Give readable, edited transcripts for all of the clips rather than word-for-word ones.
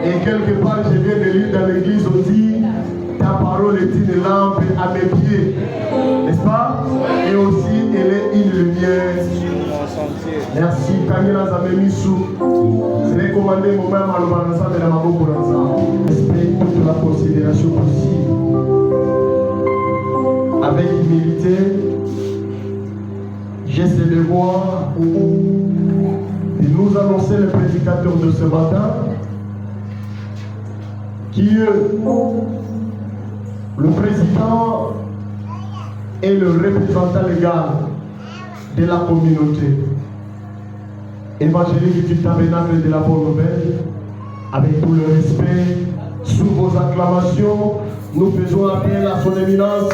Et quelque part, je viens de lire dans l'église, on dit, ta parole est une lampe à mes pieds. N'est-ce pas? Et aussi, elle est une lumière. Merci. Kanyela Zamemisu. C'est recommandé moi-même à l'Obanasa de la Mabo Boranza. Respecte toute la considération possible. Avec humilité, j'ai ce devoir de nous annoncer le prédicateur de ce matin, qui est le président et le représentant légal de la communauté. Évangélique du tabernacle de la bonne nouvelle, avec tout le respect, sous vos acclamations, nous faisons appel à son éminence,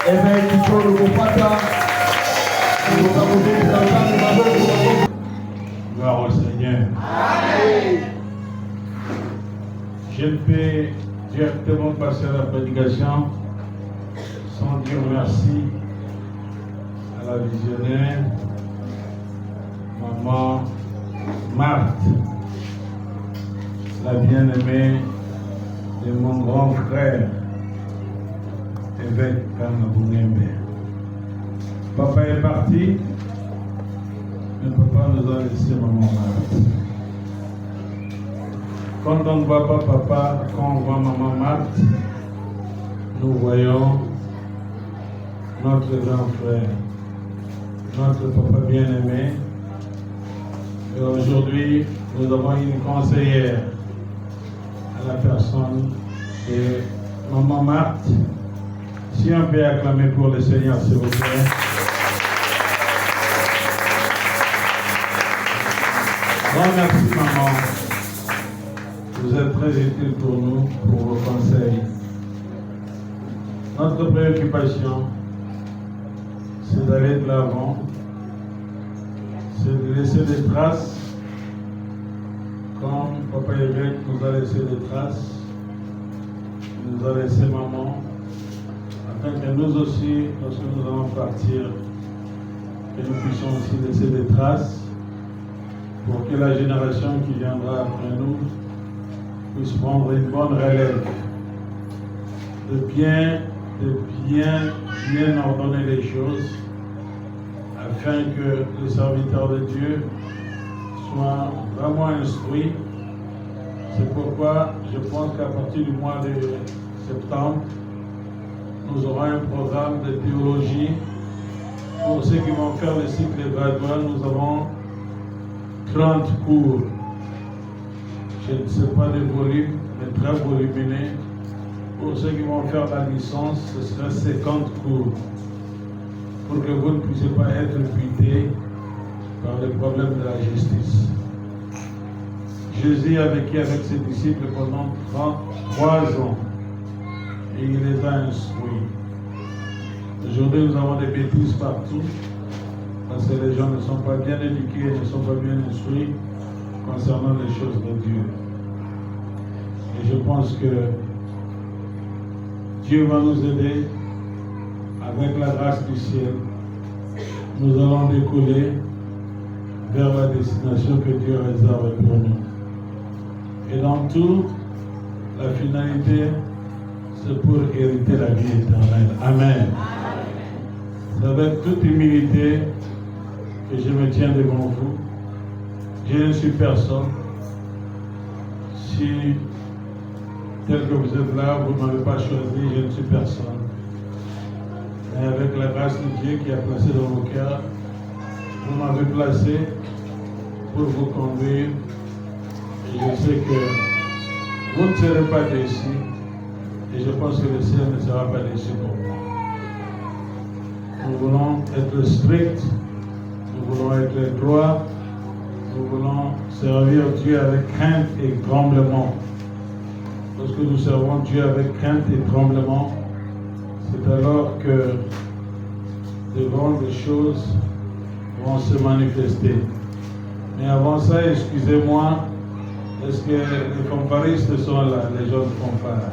évêque Kiko Lukopata. Gloire au Seigneur. Amen. Je peux directement passer à la prédication sans dire merci à la visionnaire, maman Marthe, la bien-aimée de mon grand frère, évêque Kanabounembe. Papa est parti, mais papa nous a laissé maman Marthe. Quand on ne voit pas papa, quand on voit maman Marthe, nous voyons notre grand frère, notre papa bien-aimé. Et aujourd'hui, nous avons une conseillère à la personne de maman Marthe. Si on peut acclamer pour le Seigneur, s'il vous plaît. Bon, merci maman. Vous êtes très utile pour nous, pour vos conseils. Notre préoccupation, c'est d'aller de l'avant, c'est de laisser des traces, comme Papa évêque nous a laissé des traces, nous a laissé maman, afin que nous aussi, lorsque nous allons partir, que nous puissions aussi laisser des traces, pour que la génération qui viendra après nous puisse prendre une bonne relève, de bien ordonner les choses, afin que les serviteurs de Dieu soient vraiment instruits. C'est pourquoi je pense qu'à partir du mois de septembre, nous aurons un programme de théologie. Pour ceux qui vont faire le cycle gradual, nous avons 30 cours. Je ne sais pas des volumes, mais très volumineux. Pour ceux qui vont faire la licence, ce sera 50 cours. Pour que vous ne puissiez pas être butés par les problèmes de la justice. Jésus a vécu avec ses disciples pendant 33 ans et il les a instruits. Aujourd'hui, nous avons des bêtises partout parce que les gens ne sont pas bien éduqués, ne sont pas bien instruits concernant les choses de Dieu. Et je pense que Dieu va nous aider avec la grâce du ciel. Nous allons décoller vers la destination que Dieu réserve pour nous. Et dans tout, la finalité, c'est pour hériter la vie éternelle. Amen. C'est avec toute humilité que je me tiens devant vous. Je ne suis personne. Si, tel que vous êtes là, vous ne m'avez pas choisi, je ne suis personne. Mais avec la grâce de Dieu qui a placé dans vos cœurs, vous m'avez placé pour vous conduire. Et je sais que vous ne serez pas déçus. Et je pense que le ciel ne sera pas déçu pour moi. Nous voulons être stricts, nous voulons être droits, nous voulons servir Dieu avec crainte et tremblement. Lorsque nous servons Dieu avec crainte et tremblement, c'est alors que de grandes choses vont se manifester. Mais avant ça, excusez-moi, est-ce que les fanfaristes sont là, les jeunes fanfares?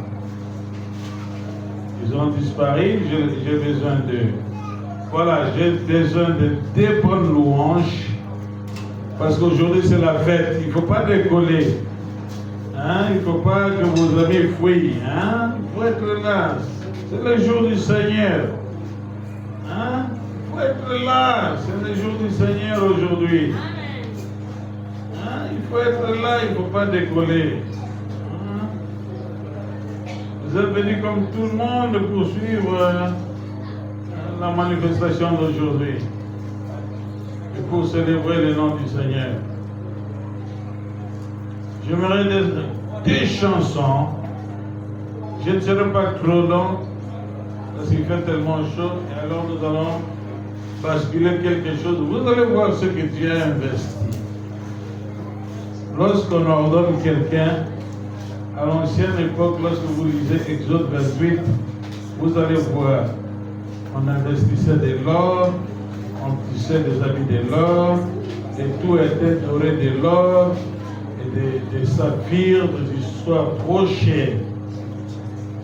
Ils ont disparu, j'ai besoin d'eux. Voilà, j'ai besoin de des bonnes louanges, parce qu'aujourd'hui c'est la fête. Il ne faut pas décoller Hein? Il ne faut pas que vos amis fuient. Hein? Il faut être là. C'est le jour du Seigneur. Hein? Il faut être là. C'est le jour du Seigneur aujourd'hui. Hein? Il faut être là. Il ne faut pas décoller. Hein? Vous êtes venus comme tout le monde pour suivre la manifestation d'aujourd'hui et pour célébrer le nom du Seigneur. J'aimerais des chansons. Je ne serai pas trop long parce qu'il fait tellement chaud et alors nous allons basculer quelque chose. Vous allez voir ce que Dieu a investi. Lorsqu'on ordonne quelqu'un, à l'ancienne époque, lorsque vous lisez Exode 28, vous allez voir, on investissait de l'or, on tissait des habits de l'or, et tout était doré de l'or, et des saphirs, des histoires trop chères.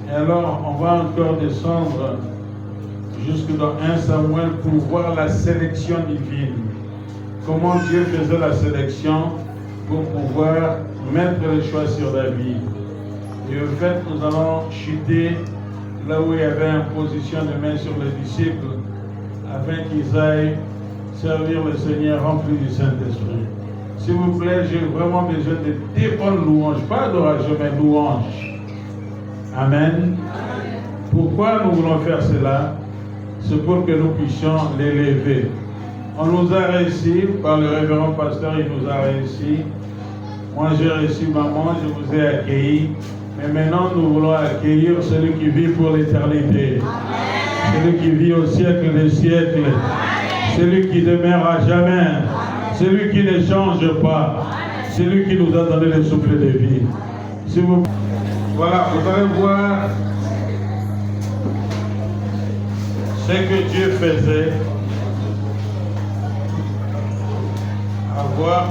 Et alors, on va encore descendre jusque dans 1 Samuel pour voir la sélection divine. Comment Dieu faisait la sélection pour pouvoir mettre le choix sur David. Et au fait, nous allons chuter là où il y avait imposition de main sur les disciples afin qu'ils aillent servir le Seigneur rempli du Saint-Esprit. S'il vous plaît, j'ai vraiment besoin de des bonnes louanges, pas adoration, mais louanges. Amen. Pourquoi nous voulons faire cela? C'est pour que nous puissions l'élever. On nous a réussi, par le révérend pasteur, il nous a réussi. Moi j'ai reçu maman, je vous ai accueilli. Mais maintenant nous voulons accueillir celui qui vit pour l'éternité. Celui qui vit au siècle des siècles. Celui qui demeure à jamais. Celui qui ne change pas. Celui qui nous a donné le souffle de vie. Si vous... Voilà, vous allez voir ce que Dieu faisait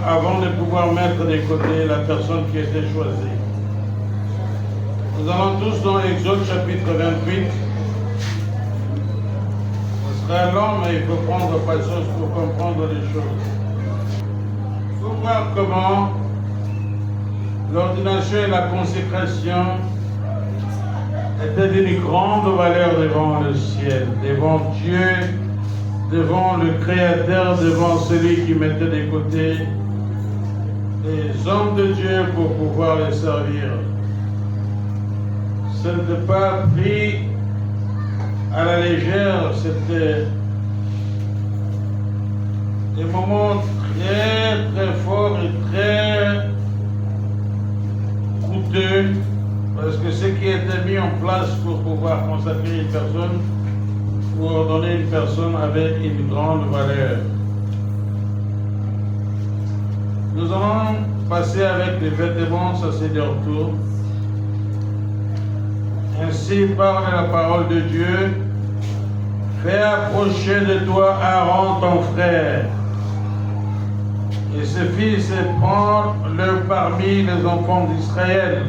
avant de pouvoir mettre de côté la personne qui était choisie. Nous allons tous dans Exode chapitre 28. Ce sera long, mais il faut prendre patience pour comprendre les choses. Il faut voir comment l'ordination et la consécration étaient d'une grande valeur devant le ciel, devant Dieu, devant le Créateur, devant celui qui mettait de côté les hommes de Dieu pour pouvoir les servir. Ce n'était pas pris à la légère, c'était des moments très très forts et très coûteux, parce que ce qui était mis en place pour pouvoir consacrer une personne, pour ordonner une personne avait une grande valeur. Nous allons passer avec les vêtements sacerdotaux. Ainsi parle la parole de Dieu. Fais approcher de toi Aaron ton frère et ses fils et prends-le parmi les enfants d'Israël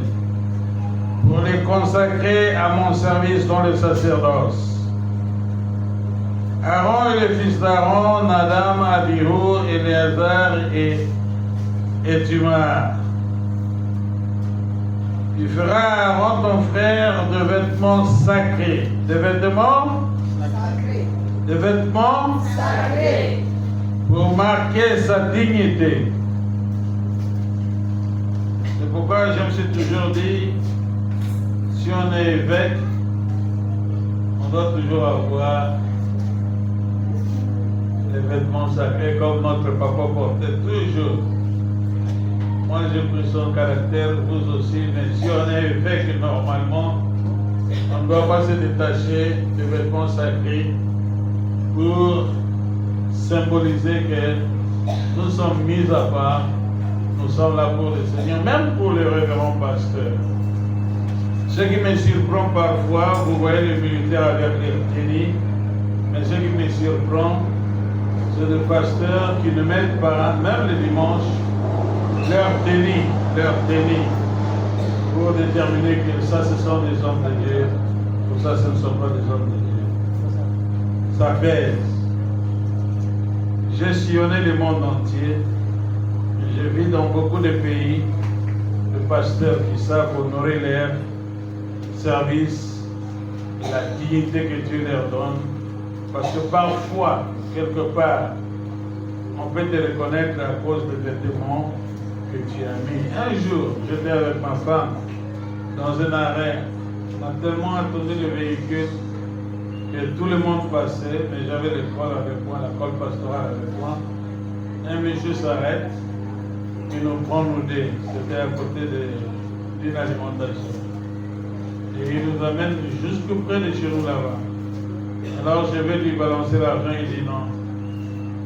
pour les consacrer à mon service dans le sacerdoce. Aaron et les fils d'Aaron, Nadab, Abihu, Éléazar et Ithmar. Tu feras à Aaron ton frère de vêtements sacrés. Des vêtements sacrés. Des vêtements sacrés. Pour marquer sa dignité. C'est pourquoi je me suis toujours dit, si on est évêque, on doit toujours avoir les vêtements sacrés comme notre papa portait toujours. Moi j'ai pris son caractère, vous aussi, mais si on est évêque normalement, on ne doit pas se détacher des vêtements sacrés pour symboliser que nous sommes mis à part, nous sommes là pour le Seigneur, même pour les révérends pasteurs. Ce qui me surprend parfois, vous voyez les militaires avec leurs tennis, mais ce qui me surprend, c'est des pasteurs qui ne mettent pas, même le dimanche, leur tennis, pour déterminer que ça, ce sont des hommes de Dieu, ou ça, ce ne sont pas des hommes de Dieu. Ça pèse. J'ai sillonné le monde entier, je vis dans beaucoup de pays, le pasteurs qui savent honorer leur service et la dignité que Dieu leur donne. Parce que parfois, quelque part, on peut te reconnaître à cause des vêtements que tu as mis. Un jour, j'étais avec ma femme dans un arrêt. On a tellement attendu le véhicule que tout le monde passait, mais j'avais l'école avec moi, la colle pastorale avec moi. Un monsieur s'arrête, il nous prend nous deux. C'était à côté d'une alimentation. Et il nous amène jusque près de chez nous là-bas. Alors je vais lui balancer l'argent, il dit non.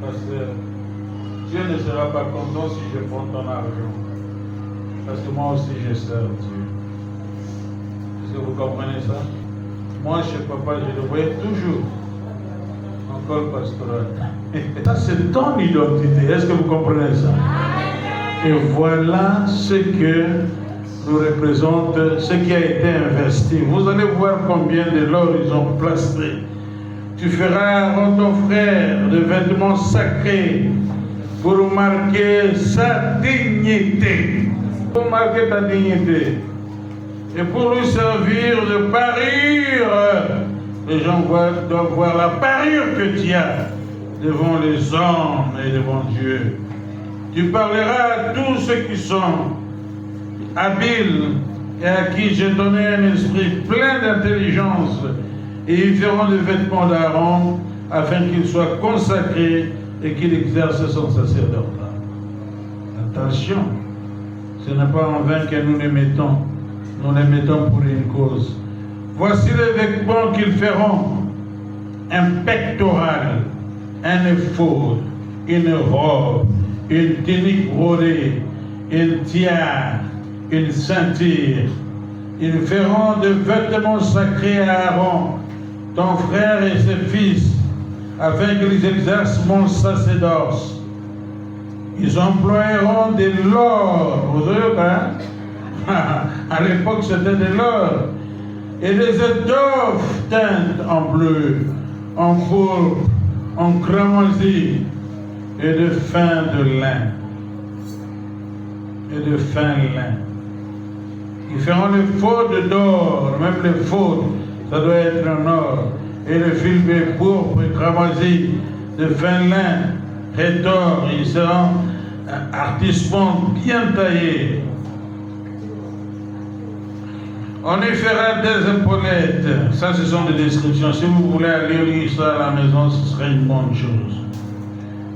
Parce que Dieu ne sera pas content si je prends ton argent. Parce que moi aussi je sers Dieu. Est-ce que vous comprenez ça? Moi chez papa, je le voyais toujours en col pastoral. Ça c'est ton identité. Est-ce que vous comprenez ça? Et voilà ce que nous représente, ce qui a été investi. Vous allez voir combien de l'or ils ont placé. Tu feras à ton frère des vêtements sacrés pour marquer sa dignité. Pour marquer ta dignité. Et pour lui servir de parure. Les gens doivent voir la parure que tu as devant les hommes et devant Dieu. Tu parleras à tous ceux qui sont habiles et à qui j'ai donné un esprit plein d'intelligence. Et ils feront des vêtements d'Aaron afin qu'il soit consacré et qu'il exerce son sacerdotat. Attention, ce n'est pas en vain que nous les mettons pour une cause. Voici les vêtements qu'ils feront: un pectoral, un éphod, une robe, une tunique brodée, une tiare, une ceinture. Ils feront des vêtements sacrés à Aaron, ton frère et ses fils, afin qu'ils exercent mon sacerdoce. Ils emploieront de l'or, vous savez pas, à l'époque c'était de l'or, et des étoffes teintes en bleu, en pourpre, en cramoisi, et de fin de lin. Et de fin lin. Ils feront les faudes d'or, même les faudes, ça doit être en or. Et le fil de pourpre et cramoisi, de fin lin, et d'or, ils seront artistement bien taillés. On y fera des épaulettes. Ça, ce sont des descriptions. Si vous voulez aller lire ça à la maison, ce serait une bonne chose.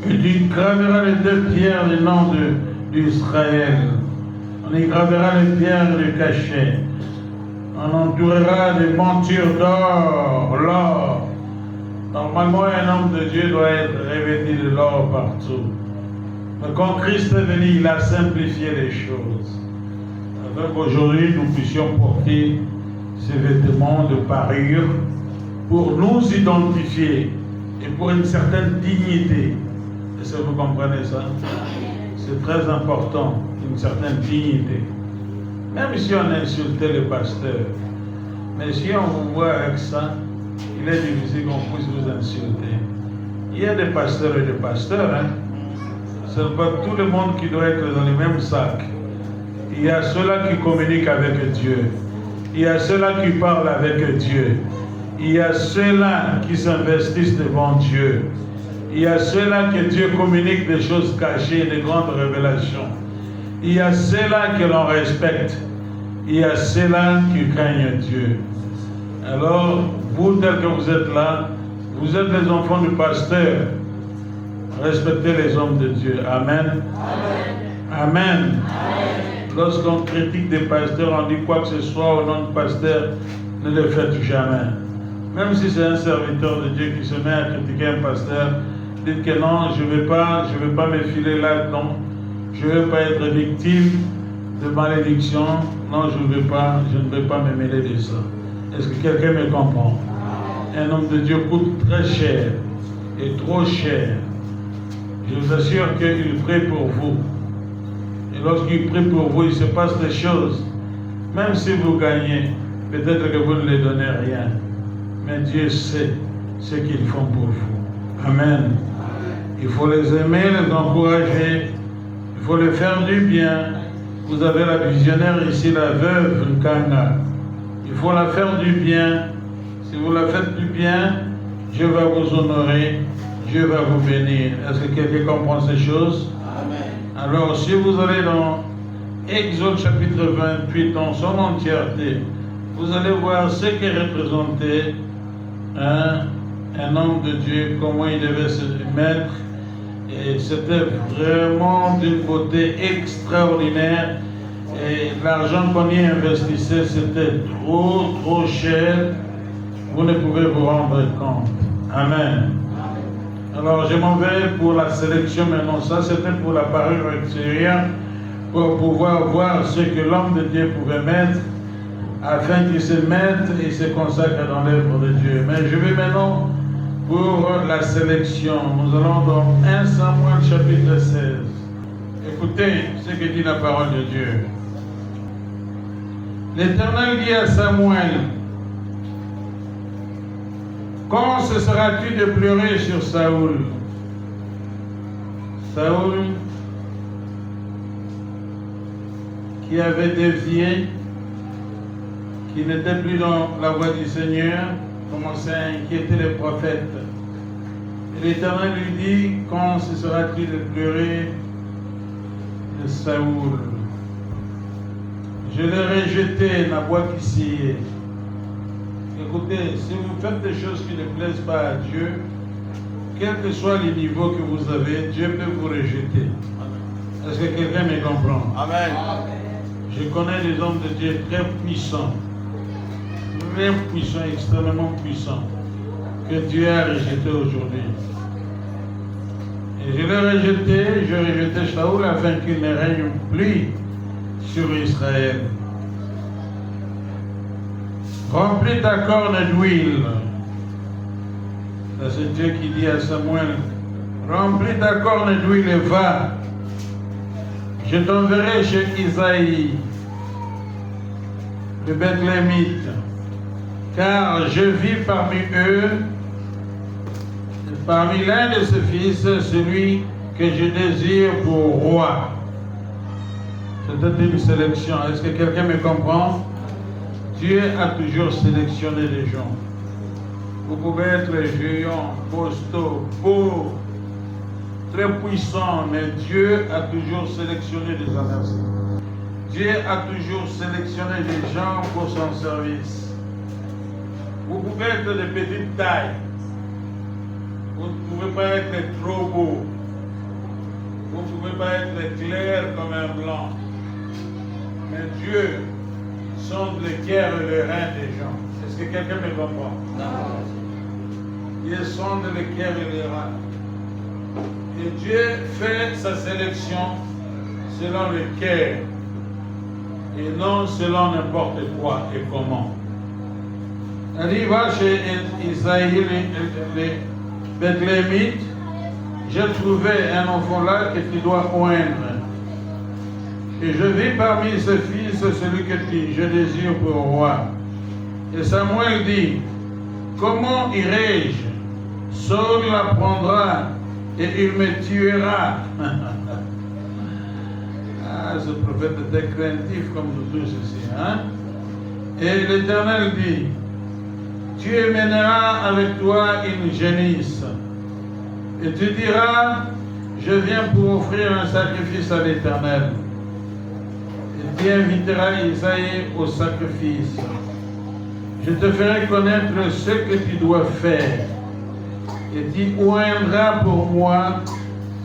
Et tu graveras les deux pierres du nom d'Israël. On y gravera les pierres de cachet. On entourera des montures d'or, l'or. Normalement, un homme de Dieu doit être revêtu de l'or partout. Mais quand Christ est venu, il a simplifié les choses. Afin qu'aujourd'hui, nous puissions porter ces vêtements de parure pour nous identifier et pour une certaine dignité. Est-ce que vous comprenez ça? C'est très important, une certaine dignité. Même si on insultait le pasteur, mais si on vous voit avec ça, il est difficile qu'on puisse vous insulter. Il y a des pasteurs et des pasteurs, hein. Ce n'est pas tout le monde qui doit être dans le même sac. Il y a ceux-là qui communiquent avec Dieu. Il y a ceux-là qui parlent avec Dieu. Il y a ceux-là qui s'investissent devant Dieu. Il y a ceux-là que Dieu communique des choses cachées, des grandes révélations. Il y a ceux-là que l'on respecte. Il y a ceux-là qui craignent Dieu. Alors, vous, tel que vous êtes là, vous êtes les enfants du pasteur. Respectez les hommes de Dieu. Amen. Amen. Amen. Lorsqu'on critique des pasteurs, on dit quoi que ce soit au nom du pasteur, ne le faites jamais. Même si c'est un serviteur de Dieu qui se met à critiquer un pasteur, dites que non, je ne vais pas me filer là-dedans. Je ne veux pas être victime de malédiction. Non, je ne vais pas me mêler de ça. Est-ce que quelqu'un me comprend? Un homme de Dieu coûte très cher et trop cher. Je vous assure qu'il prie pour vous. Et lorsqu'il prie pour vous, il se passe des choses. Même si vous gagnez, peut-être que vous ne leur donnez rien. Mais Dieu sait ce qu'ils font pour vous. Amen. Il faut les aimer, les encourager. Il faut leur faire du bien. Vous avez la visionnaire ici, la veuve Nkanga. Il faut la faire du bien. Si vous la faites du bien, Dieu va vous honorer, Dieu va vous bénir. Est-ce que quelqu'un comprend ces choses? Amen. Alors, si vous allez dans Exode chapitre 28 en son entièreté, vous allez voir ce qu'est représenté un homme de Dieu, comment il devait se mettre. Et c'était vraiment d'une beauté extraordinaire. Et l'argent qu'on y investissait, c'était trop cher. Vous ne pouvez vous rendre compte. Amen. Alors, je m'en vais pour la sélection maintenant. Ça, c'était pour la parure extérieure, pour pouvoir voir ce que l'homme de Dieu pouvait mettre, afin qu'il se mette et se consacre dans l'œuvre de Dieu. Mais je vais maintenant pour la sélection. Nous allons dans 1 Samuel chapitre 16. Écoutez ce que dit la parole de Dieu. L'Éternel dit à Samuel: quand cesseras-tu de pleurer sur Saoul? Saoul, qui avait dévié, qui n'était plus dans la voie du Seigneur, commençait à inquiéter les prophètes. Et l'Éternel lui dit: quand cesseras-tu de pleurer de Saoul? Je l'ai rejeté, la voix qui scie. Écoutez, si vous faites des choses qui ne plaisent pas à Dieu, quel que soit le niveau que vous avez, Dieu peut vous rejeter. Est-ce que quelqu'un me comprend? Amen. Je connais des hommes de Dieu très puissants, extrêmement puissants, que Dieu a rejeté aujourd'hui. Et je l'ai rejeté, j'ai rejeté Saoul afin qu'il ne règne plus sur Israël. Remplis ta corne d'huile. C'est Dieu qui dit à Samuel: remplis ta corne d'huile et va. Je t'enverrai chez Isaïe, le Bethléemite, car je vis parmi eux, parmi l'un de ses fils, celui que je désire pour roi. C'était une sélection. Est-ce que quelqu'un me comprend? Dieu a toujours sélectionné des gens. Vous pouvez être géant, costaud, beau, très puissant, mais Dieu a toujours sélectionné des gens. Dieu a toujours sélectionné des gens pour son service. Vous pouvez être de petite taille. Vous ne pouvez pas être trop beau. Vous ne pouvez pas être clair comme un blanc. Mais Dieu sonde le cœur et le rein des gens. Est-ce que quelqu'un me comprend? Non. Il sonde le cœur et le rein. Et Dieu fait sa sélection selon le cœur et non selon n'importe quoi et comment. Il va chez Isaïe, le Bethléemite. J'ai trouvé un enfant là que tu dois oindre. Et je vis parmi ses fils celui que je désire pour roi. Et Samuel dit: comment irai-je? Saul l'apprendra et il me tuera. Ah, ce prophète était craintif comme nous tous ici. Hein? Et l'Éternel dit: tu mèneras avec toi une génisse. Et tu diras: je viens pour offrir un sacrifice à l'Éternel. Et tu inviteras Isaïe au sacrifice. Je te ferai connaître ce que tu dois faire. Et tu oindras pour moi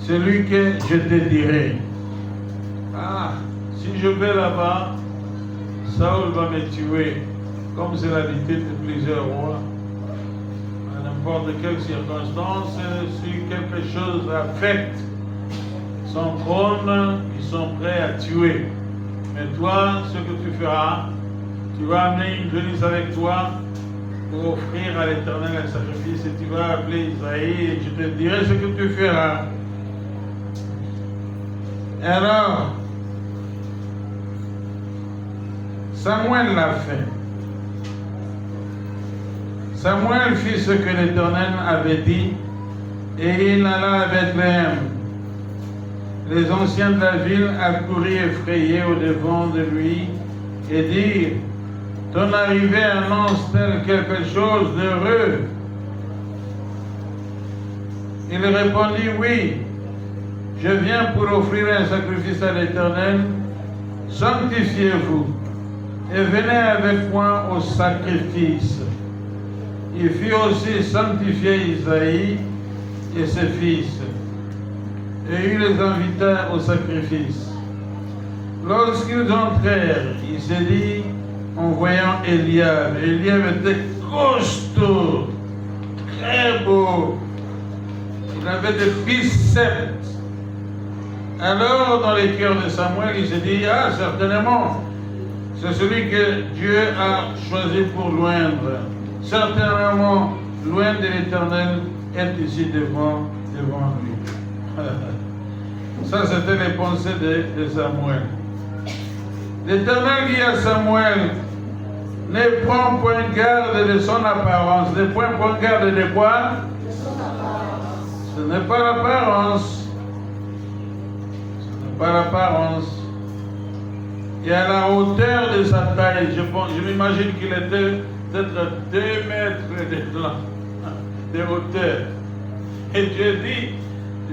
celui que je te dirai. Ah, si je vais là-bas, Saul va me tuer, comme c'est l'habitude de plusieurs rois. À n'importe quelle circonstance, si quelque chose affecte son trône, ils sont prêts à tuer. Mais toi, ce que tu feras, tu vas amener une génisse avec toi pour offrir à l'Éternel un sacrifice et tu vas appeler Isaïe et je te dirai ce que tu feras. Alors, Samuel l'a fait. Samuel fit ce que l'Éternel avait dit et il alla à Bethléem. Les anciens de la ville accoururent effrayés au-devant de lui et dirent: ton arrivée annonce-t-elle quelque chose d'heureux? Il répondit: oui, je viens pour offrir un sacrifice à l'Éternel. Sanctifiez-vous et venez avec moi au sacrifice. Il fit aussi sanctifier Isaïe et ses fils, et il les invita au sacrifice. Lorsqu'ils entrèrent, il s'est dit, en voyant Eliab était costaud, très beau, il avait des biceps. Alors, dans les cœurs de Samuel, il s'est dit: ah, certainement, c'est celui que Dieu a choisi pour loindre. Certainement, loin de l'Éternel est ici devant lui. Ça, c'était les pensées de Samuel. L'Éternel dit à Samuel: ne prends point garde de son apparence. Ne prends point garde de quoi? Ce n'est pas l'apparence. Par l'apparence et à la hauteur de sa taille. Je m'imagine qu'il était peut-être 2 mètres de hauteur. Et Dieu dit: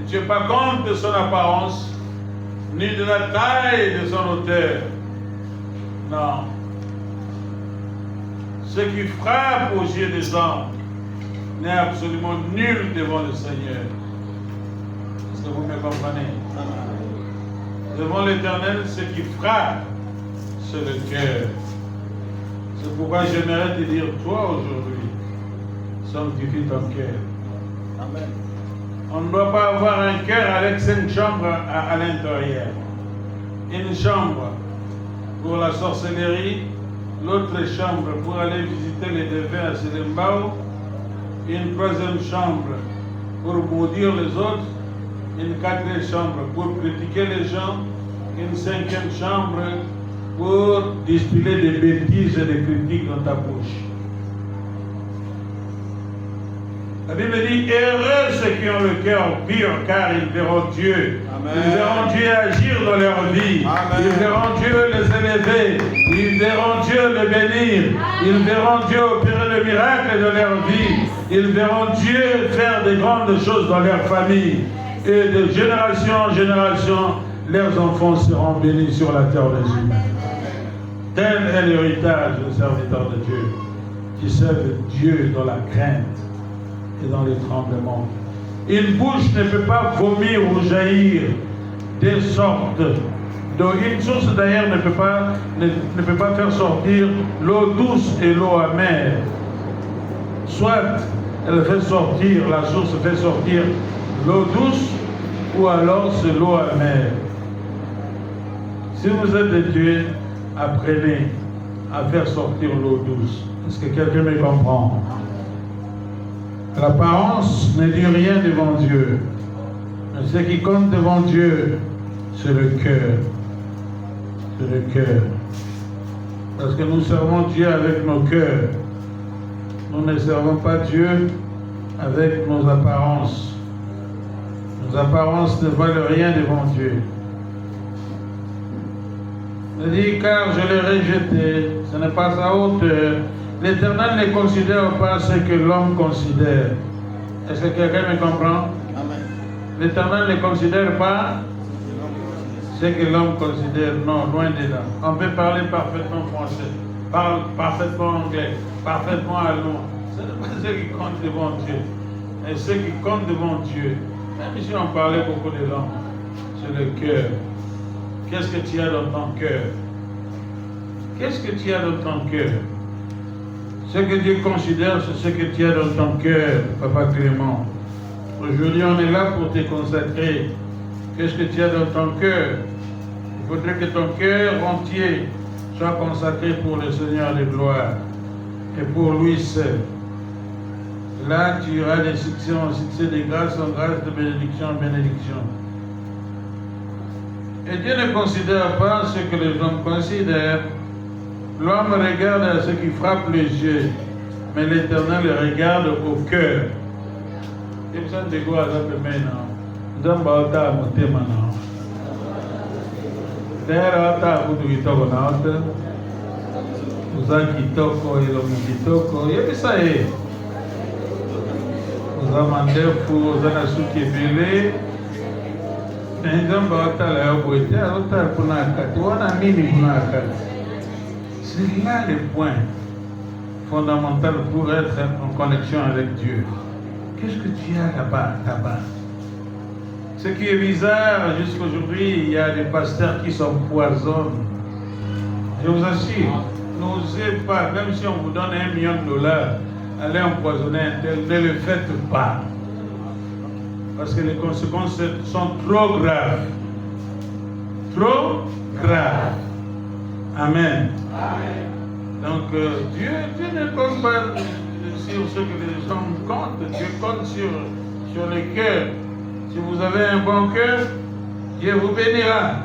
tu n'es pas compte de son apparence, ni de la taille de son hauteur. Non. Ce qui frappe aux yeux des hommes n'est absolument nul devant le Seigneur. Est-ce que vous me comprenez? Devant l'Éternel, ce qui frappe, c'est le cœur. C'est pourquoi j'aimerais te dire, toi aujourd'hui, sanctifie ton cœur. Amen. On ne doit pas avoir un cœur avec 5 chambres à l'intérieur. Une chambre pour la sorcellerie, l'autre chambre pour aller visiter les devins à Selembao, une 3e chambre pour maudire les autres, une 4e chambre pour critiquer les gens, une 5e chambre pour distiller des bêtises et des critiques dans ta bouche. La Bible dit: heureux ceux qui ont le cœur pur, car ils verront Dieu. Amen. Ils verront Dieu agir dans leur vie. Amen. Ils verront Dieu les élever. Ils verront Dieu les bénir. Ils verront Dieu opérer le miracle dans leur vie. Ils verront Dieu faire de grandes choses dans leur famille. Et de génération en génération, leurs enfants seront bénis sur la terre des humains. Tel est l'héritage des serviteurs de Dieu, qui servent Dieu dans la crainte et dans les tremblements. Une bouche ne peut pas vomir ou jaillir des sortes d'eau. Une source d'ailleurs ne peut pas faire sortir l'eau douce et l'eau amère. Soit elle fait sortir, la source fait sortir l'eau douce, ou alors c'est l'eau amère. Si vous êtes de Dieu, apprenez à faire sortir l'eau douce. Est-ce que quelqu'un me comprend? L'apparence ne dit rien devant Dieu. Mais ce qui compte devant Dieu, c'est le cœur. C'est le cœur. Parce que nous servons Dieu avec nos cœurs. Nous ne servons pas Dieu avec nos apparences. Nos apparences ne valent rien devant Dieu. Il dit: car je l'ai rejeté, ce n'est pas sa hauteur. L'Éternel ne considère pas ce que l'homme considère. Est-ce que quelqu'un me comprend? Amen. L'Éternel ne considère pas ce que l'homme considère. Non, loin de là. On peut parler parfaitement français, parfaitement anglais, parfaitement allemand. Ce n'est pas ce qui compte devant Dieu. Et ce qui compte devant Dieu, même si on parlait beaucoup de langues, c'est le cœur. Qu'est-ce que tu as dans ton cœur? Qu'est-ce que tu as dans ton cœur? Ce que Dieu considère, c'est ce que tu as dans ton cœur, Papa Clément. Aujourd'hui, on est là pour te consacrer. Qu'est-ce que tu as dans ton cœur? Il faudrait que ton cœur entier soit consacré pour le Seigneur de gloire et pour lui seul. Là, tu auras des succès en succès, de grâce en grâce, de bénédiction en bénédiction. Et Dieu ne considère pas ce que les hommes considèrent. L'homme regarde à ce qui frappe les yeux, mais l'Éternel regarde au cœur. Et ça, c'est quoi ça peut maintenant? Nous avons pas à monter maintenant. Tera ta kutu kitoko na ota. Uza kitoko ilomu kitoko. Yebisa ye. Uza mandefu, uza na suki ebele. Nzamba otala ya boite, otala kuna akati. Wana nini kuna akati? C'est là le point fondamental pour être en connexion avec Dieu. Qu'est-ce que tu as là-bas? Ce qui est bizarre, jusqu'aujourd'hui, il y a des pasteurs qui s'empoisonnent. Je vous assure, n'osez pas, même si on vous donne $1 million, allez empoisonner un tel, ne le faites pas. Parce que les conséquences sont trop graves. Trop graves. Amen. Donc Dieu ne compte pas sur ce que les gens comptent. Dieu compte sur le cœur. Si vous avez un bon cœur, Dieu vous bénira.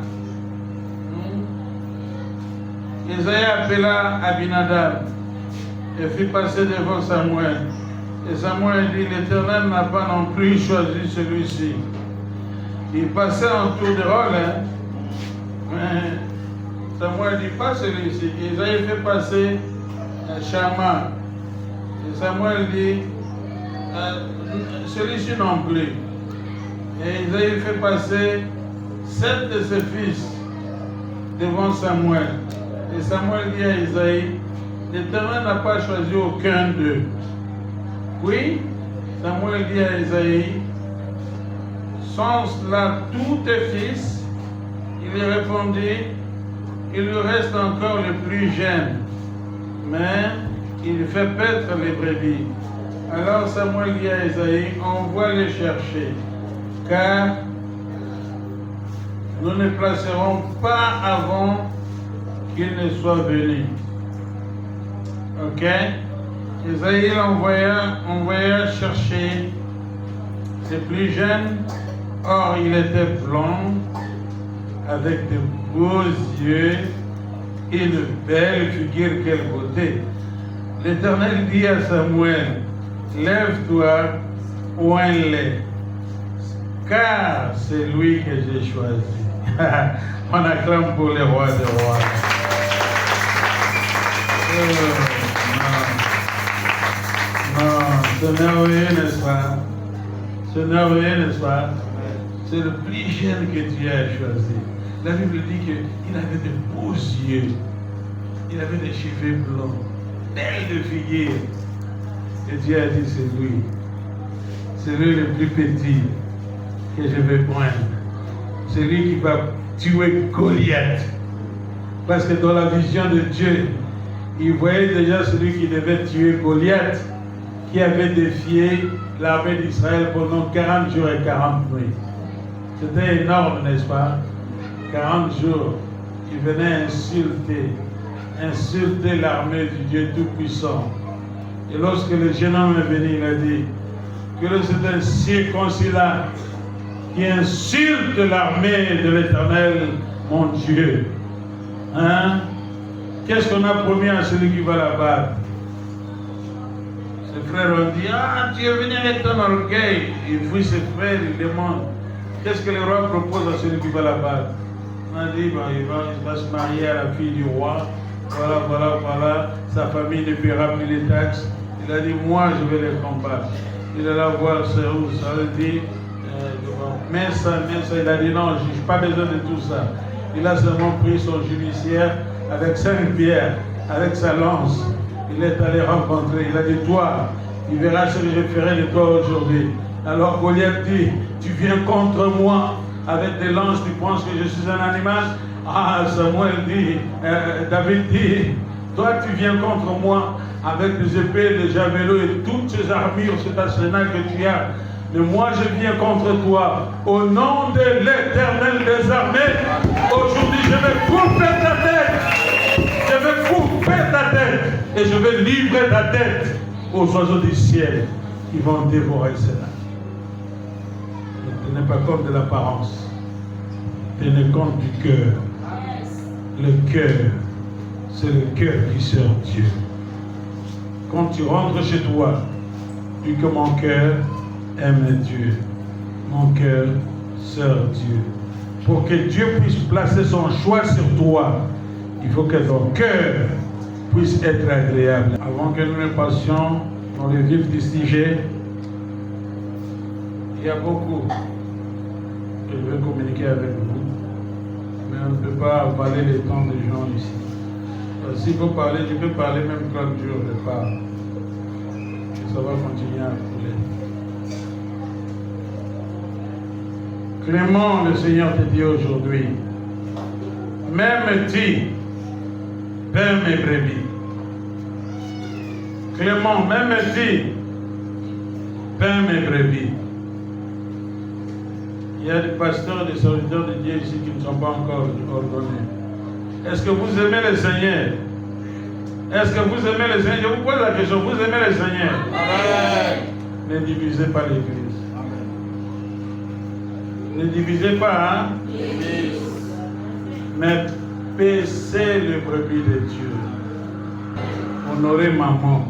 Isaïe appela Abinadab et fit passer devant Samuel. Et Samuel dit, l'Éternel n'a pas non plus choisi celui-ci. Il passait en tour de rôle, hein? Mais Samuel dit pas celui-ci. Isaïe fait passer Shama. Et Samuel dit, celui-ci non plus. Et Isaïe fait passer 7 de ses fils devant Samuel. Et Samuel dit à Isaïe, l'Éternel n'a pas choisi aucun d'eux. Oui, Samuel dit à Isaïe, sont là tous tes fils? Il lui répondit, il lui reste encore le plus jeune, mais il fait paître les brebis. Alors Samuel dit à Isaïe, envoie les chercher, car nous ne placerons pas avant qu'il ne soit venu. Ok? Isaïe envoya chercher ses plus jeunes. Or, il était blond, avec de beaux yeux et une belle figure, quelle beauté. L'Éternel dit à Samuel, lève-toi, oins-les, car c'est lui que j'ai choisi. On acclame pour les rois des rois. Non, c'est merveilleux, n'est-ce pas? C'est merveilleux, n'est-ce pas? C'est le plus jeune que Dieu a choisi. La Bible dit qu'il avait de beaux yeux, il avait des cheveux blancs, belle de figure. Et Dieu a dit, c'est lui. C'est lui le plus petit que je vais prendre. C'est lui qui va tuer Goliath. Parce que dans la vision de Dieu, il voyait déjà celui qui devait tuer Goliath, qui avait défié l'armée d'Israël pendant 40 jours et 40 nuits. C'était énorme, n'est-ce pas? 40 jours, il venait insulter l'armée du Dieu Tout-Puissant. Et lorsque le jeune homme est venu, il a dit que c'est un circoncis-là qui insulte l'armée de l'Éternel, mon Dieu. Hein? Qu'est-ce qu'on a promis à celui qui va la battre? Ses frères ont dit, ah, tu es venu avec ton orgueil. Il fouille ses frères, il demande, qu'est-ce que le roi propose à celui qui va la battre? On a dit, ben, il va se marier à la fille du roi. Voilà. Sa famille ne paiera plus les taxes. Il a dit, moi, je vais les combattre. Il est là voir Cyrus. Il a dit, mais ça. Il a dit, non, je n'ai pas besoin de tout ça. Il a seulement pris son judiciaire avec 5 pierres, avec sa lance. Il est allé rencontrer. Il a dit, toi, tu verras ce que je ferai de toi aujourd'hui. Alors Goliath dit, tu viens contre moi avec des lances, tu penses que je suis un animal? Ah, Samuel dit, David dit, toi tu viens contre moi avec des épées, des javelots et toutes ces armures, cet arsenal que tu as. Mais moi je viens contre toi. Au nom de l'Éternel des armées, aujourd'hui je vais couper ta tête. Je vais couper ta tête. Et je vais livrer ta tête aux oiseaux du ciel qui vont dévorer cela. Ce n'est pas comme de l'apparence. Tenez compte du cœur. Le cœur, c'est le cœur qui sert Dieu. Quand tu rentres chez toi, dis que mon cœur aime Dieu. Mon cœur sert Dieu. pour que Dieu puisse placer son choix sur toi, il faut que ton cœur puisse être agréable. Avant que nous ne passions dans le vif du sujet, il y a beaucoup que je veux communiquer avec vous, mais on ne peut pas avaler le temps des gens ici. S'il faut parler, je peux parler même quand je parle. Et ça va continuer à couler. Clément, le Seigneur te dit aujourd'hui, m'aimes-tu, Père mes brebis? Clément, m'aimes-tu, Père mes brebis? Il y a des pasteurs, des serviteurs de Dieu ici qui ne sont pas encore ordonnés. Est-ce que vous aimez le Seigneur? Est-ce que vous aimez le Seigneur? Je vous pose la question, vous aimez le Seigneur? Amen. Ne divisez pas l'Église. Ne divisez pas, hein? Mais paissez le brebis de Dieu. Honorez maman.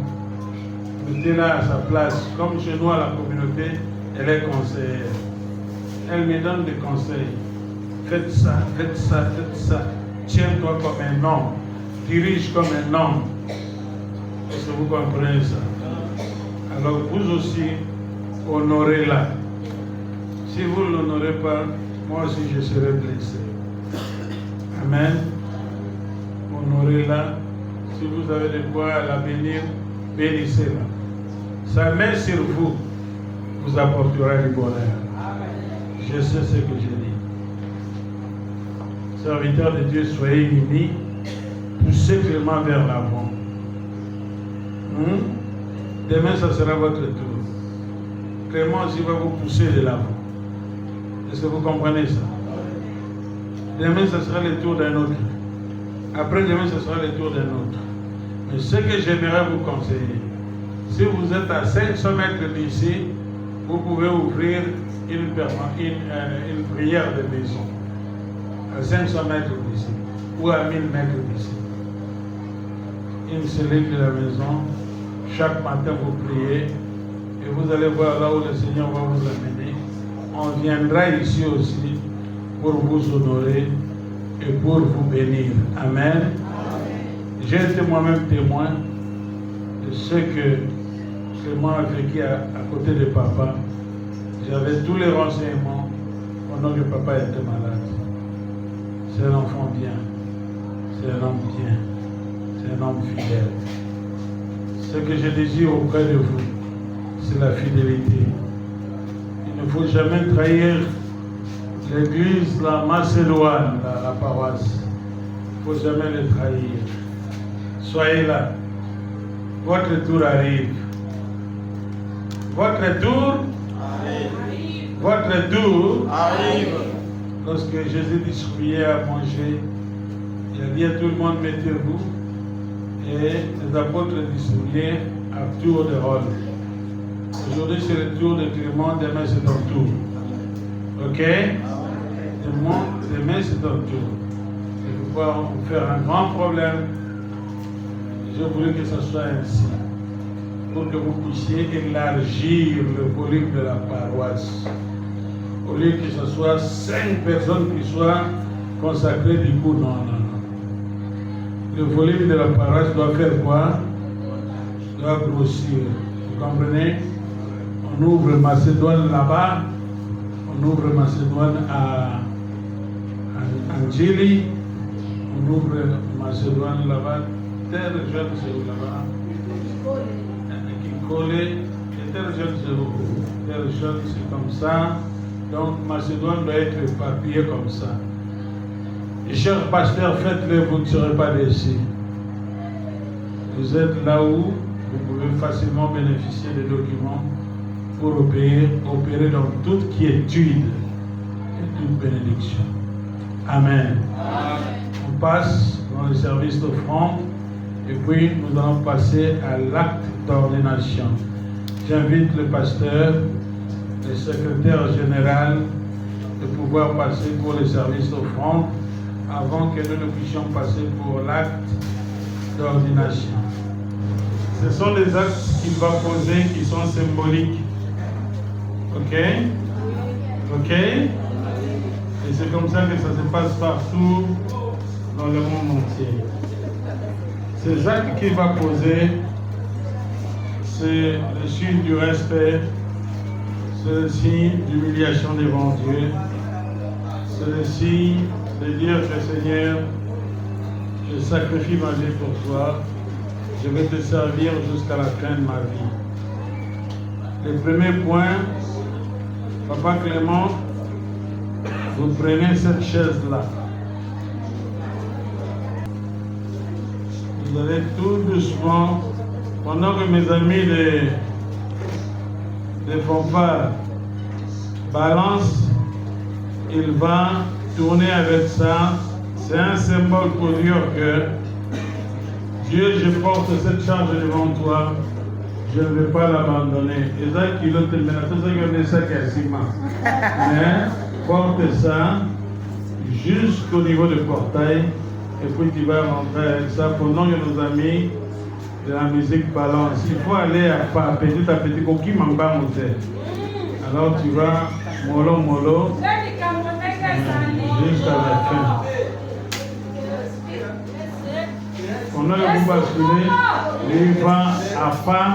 Mettez-la à sa place. Comme chez nous à la communauté, elle est conseillère. Elle me donne des conseils. Faites ça, faites ça, faites ça. Tiens-toi comme un homme. Dirige comme un homme. Est-ce que vous comprenez ça? Alors vous aussi, honorez-la. Si vous ne l'honorez pas, moi aussi je serai blessé. Amen. Honorez-la. Si vous avez de quoi la bénir, bénissez-la. Sa main sur vous vous apportera du bonheur. Je sais ce que j'ai dit. Serviteurs de Dieu, soyez unis, poussez Clément vers l'avant. Demain, ça sera votre tour. Clément aussi va vous pousser de l'avant. Est-ce que vous comprenez ça? Demain, ce sera le tour d'un autre. Après demain, ce sera le tour d'un autre. Mais ce que j'aimerais vous conseiller, si vous êtes à 500 mètres d'ici, vous pouvez ouvrir une prière de maison. À 500 mètres d'ici, ou à 1000 mètres d'ici. Une cellule de la maison, chaque matin vous priez, et vous allez voir là où le Seigneur va vous amener. On viendra ici aussi pour vous honorer et pour vous bénir. Amen. J'ai été moi-même témoin de ce que Clément a vécu à côté de papa. J'avais tous les renseignements pendant que papa était malade. C'est un enfant bien. C'est un homme bien. C'est un homme fidèle. Ce que je désire auprès de vous, c'est la fidélité. Il ne faut jamais trahir l'église, la Macédoine, la paroisse. Il ne faut jamais les trahir. Soyez là. Votre tour arrive. Votre tour arrive. Votre tour arrive. Lorsque Jésus distribuait à manger, il a dit à tout le monde, mettez-vous. Et les apôtres distribuaient à tour de rôle. Aujourd'hui, c'est le tour de Clément, demain, c'est ton tour. Ok? Demain, c'est ton tour. Il faut pas faire un grand problème. Je voulais que ce soit ainsi. Pour que vous puissiez élargir le volume de la paroisse. Au lieu que ce soit 5 personnes qui soient consacrées, du coup, non. Le volume de la paroisse doit faire quoi? Doit grossir. Vous comprenez? On ouvre Macédoine là-bas, on ouvre Macédoine à Angeli, on ouvre Macédoine là-bas, Terre jeune c'est où là-bas? Kikole, et Terre jeune c'est où? Terre jeune c'est comme ça, donc Macédoine doit être éparpillée comme ça. Et chers pasteurs, faites-le, vous ne serez pas déçus. Vous êtes là où vous pouvez facilement bénéficier des documents pour opérer dans toute quiétude et toute bénédiction. Amen. On passe dans le service d'offrande et puis nous allons passer à l'acte d'ordination. J'invite le pasteur, le secrétaire général de pouvoir passer pour le service d'offrande avant que nous ne puissions passer pour l'acte d'ordination. Ce sont des actes qu'il va poser qui sont symboliques. Ok? Ok? Et c'est comme ça que ça se passe partout dans le monde entier. Ces actes qu'il va poser, c'est le signe du respect, c'est le signe d'humiliation devant Dieu, c'est le signe de dire que Seigneur, je sacrifie ma vie pour toi, je vais te servir jusqu'à la fin de ma vie. Le premier point, Papa Clément, vous prenez cette chaise-là. Vous allez tout doucement, pendant que mes amis des fanfares balancent, il va tourner avec ça. C'est un symbole pour dire que Dieu, je porte cette charge devant toi, je ne vais pas l'abandonner. Et ça, qui l'autre termine, tout ça, il y a ça qui est ciment. Mais porte ça jusqu'au niveau du portail. Et puis tu vas rentrer avec ça pendant que nos amis de la musique balance. Il faut aller à petit à petit, qui m'en va monter. Alors tu vas mollo, juste à la fin. Pendant que vous basculez, il va à pas.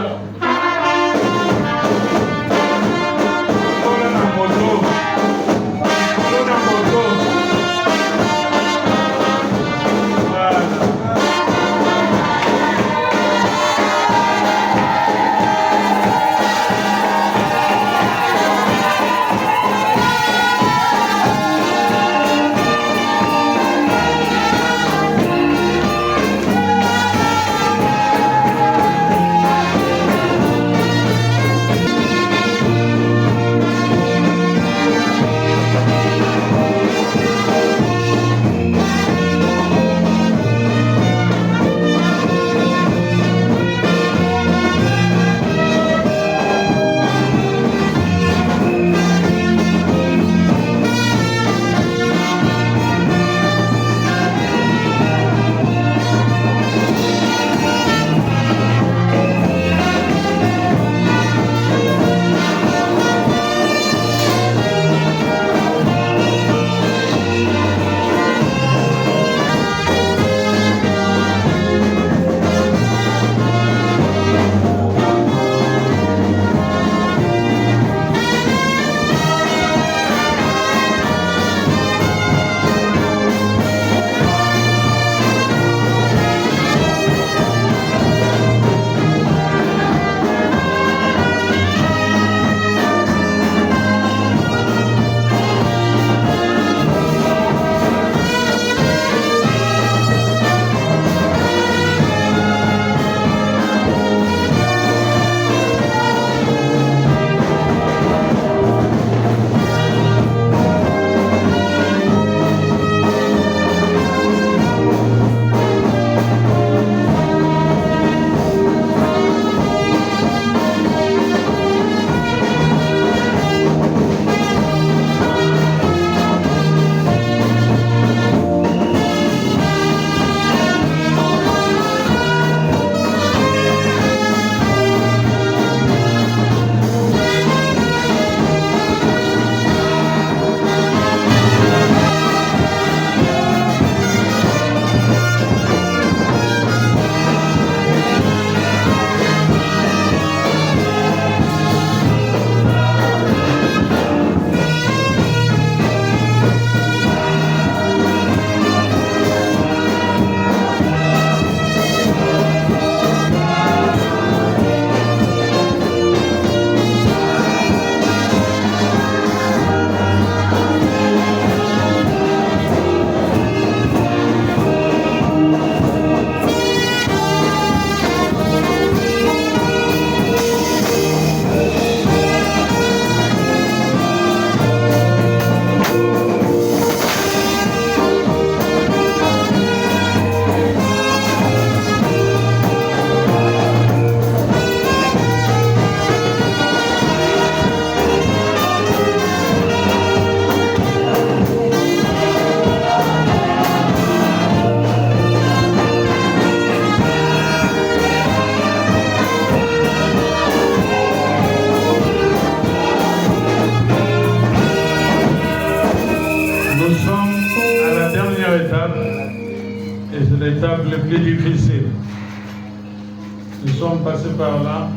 Nous sommes passés par là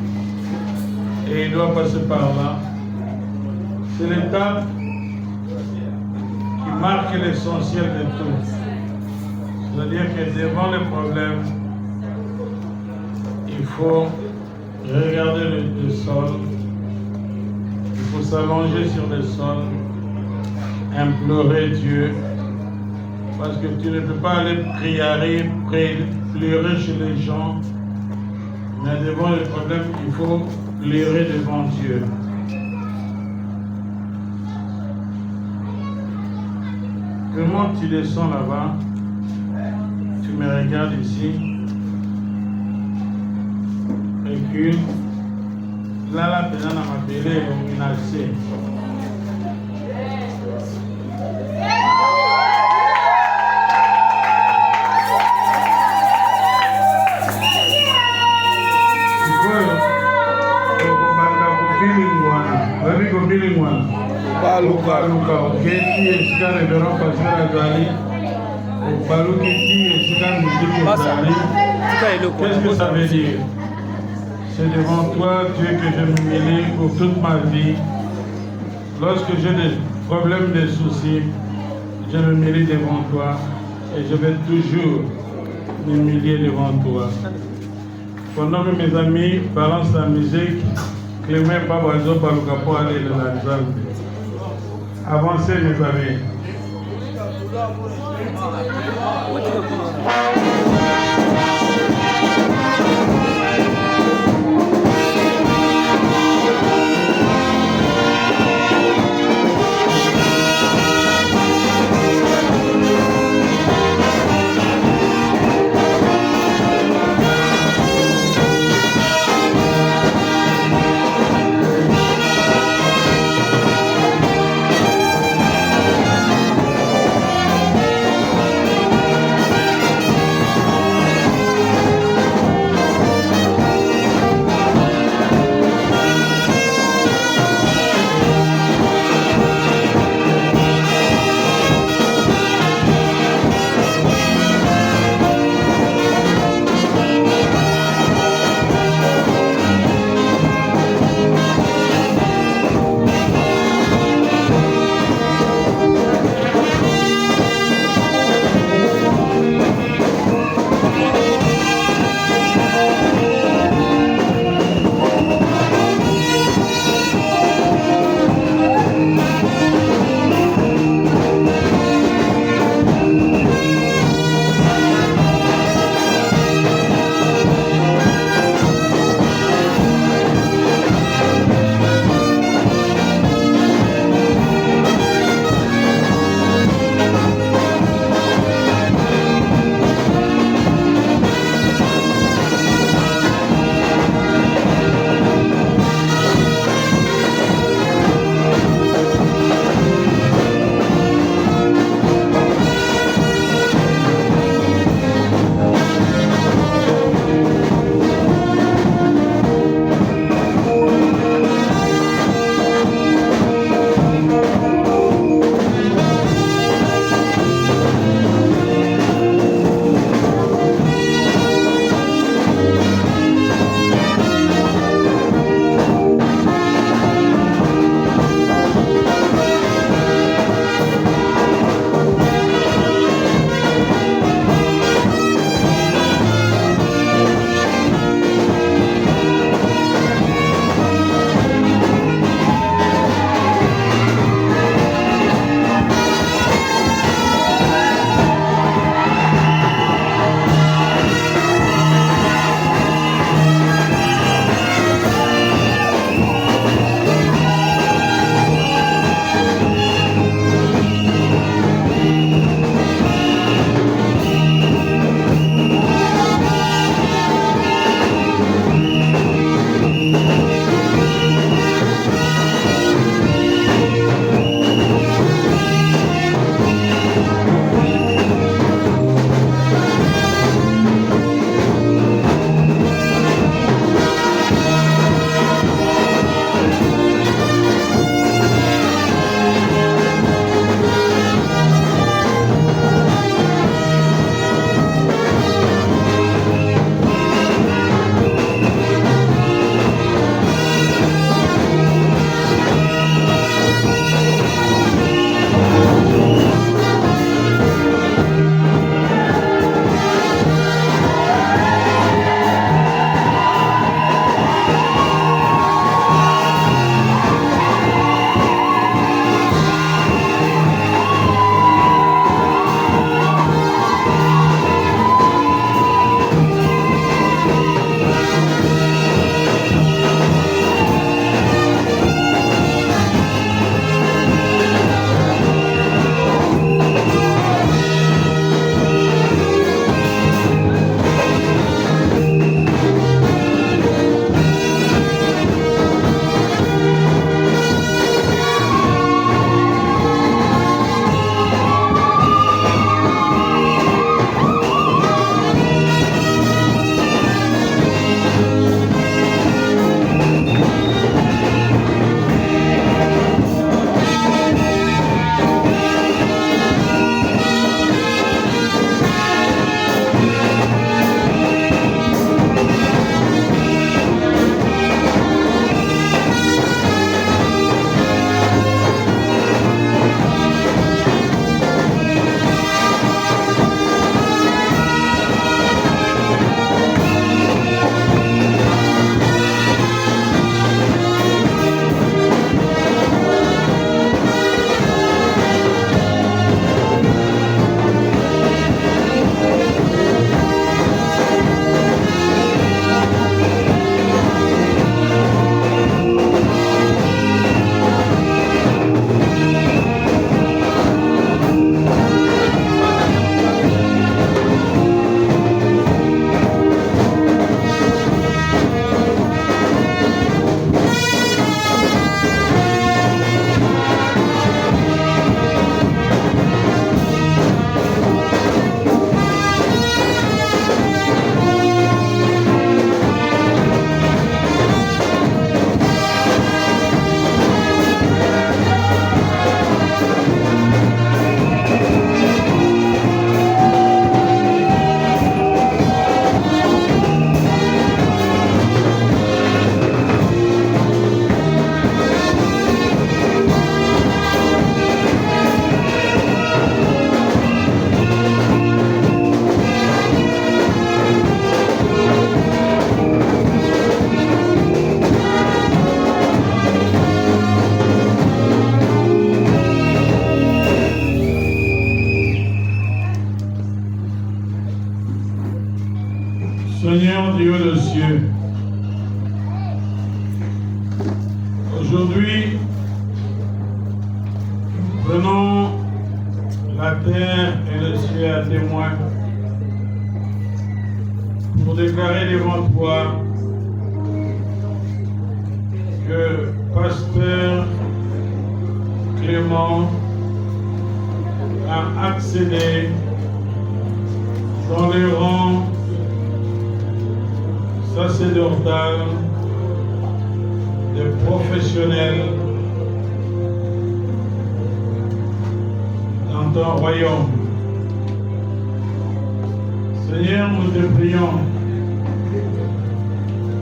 et il doit passer par là. C'est l'étape qui marque l'essentiel de tout. C'est-à-dire que devant les problèmes, il faut regarder le sol, il faut s'allonger sur le sol, implorer Dieu, parce que tu ne peux pas aller pleurer chez les gens, mais devant les problèmes, il faut pleurer devant Dieu. Comment tu descends là-bas? Tu me regardes ici. Recule. Là, la personne m'a appelé illumination. Baluka oketi esika révérend pasteur azali baluketi esika musique ezali. Qu'est-ce que ça veut dire? C'est devant toi, Dieu, que je m'humilie pour toute ma vie. Lorsque j'ai des problèmes, des soucis, je m'humilie devant toi et je vais toujours m'humilier devant toi. Pendant que mes amis balancent la musique, Clément Babazo Baluka pour aller dans la salle. Avancez mes amis. Seigneur Dieu des cieux, aujourd'hui, prenons la terre et le ciel à témoin pour déclarer devant toi que Pasteur Clément a accédé dans les rangs sacerdotal des professionnels dans ton royaume. Seigneur, nous te prions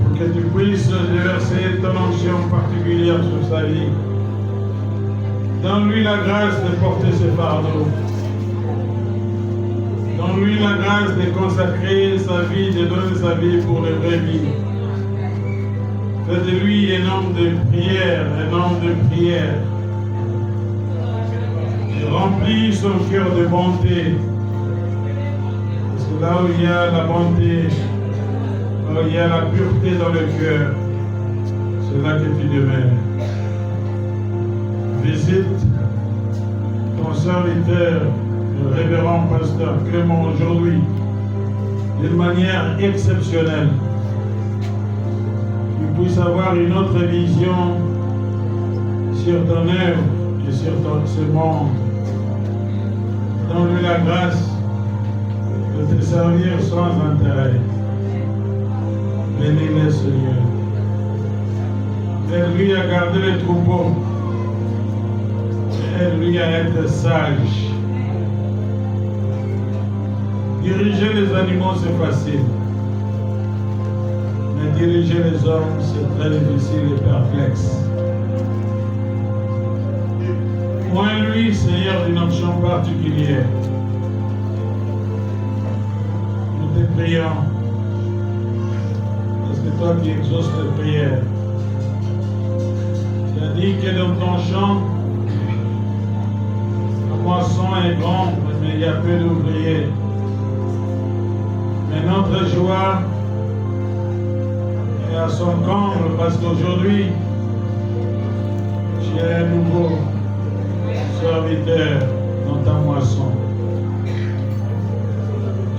pour que tu puisses déverser ton onction particulière sur sa vie. Donne-lui la grâce de porter ses fardeaux. Donne-lui la grâce de consacrer sa vie, de donner sa vie pour les vraies vies. Fais de lui un homme de prière, un homme de prière. Et remplis son cœur de bonté. Parce que là où il y a la bonté, là où il y a la pureté dans le cœur, c'est là que tu demeures. Visite ton serviteur, le révérend pasteur Clément, aujourd'hui, d'une manière exceptionnelle. Qu'il puisse avoir une autre vision sur ton œuvre et sur ce monde. Donne-lui la grâce de te servir sans intérêt. Bénis-le, Seigneur. Aide-lui à garder les troupeaux. Aide-lui à être sage. Diriger les animaux, c'est facile. Mais diriger les hommes, c'est très difficile et perplexe. Oins-lui, Seigneur, d'une onction particulière. Nous te prions. Parce que toi qui exauces les prières. Tu as dit que dans ton champ, la moisson est grande, mais il y a peu d'ouvriers. Mais notre joie est à son comble parce qu'aujourd'hui, tu es un nouveau serviteur dans ta moisson.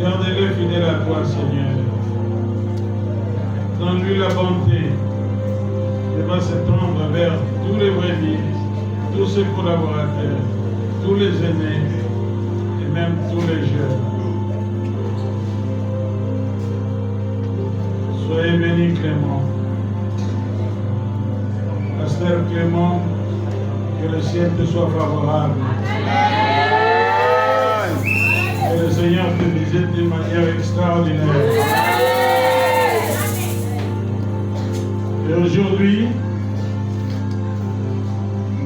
Gardez-le fidèle à toi, Seigneur. Donne-lui la bonté. Il va s'étendre vers tous les vrais vies, tous ses collaborateurs, tous les aînés et même tous les jeunes. Soyez béni, Clément. Pasteur Clément, que le ciel te soit favorable. Que le Seigneur te visite d'une manière extraordinaire. Et aujourd'hui,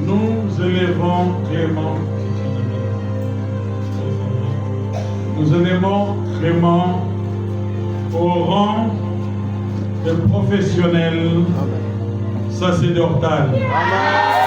nous élevons Clément. Nous élevons Clément au rang de professionnel sacerdotal. Amen.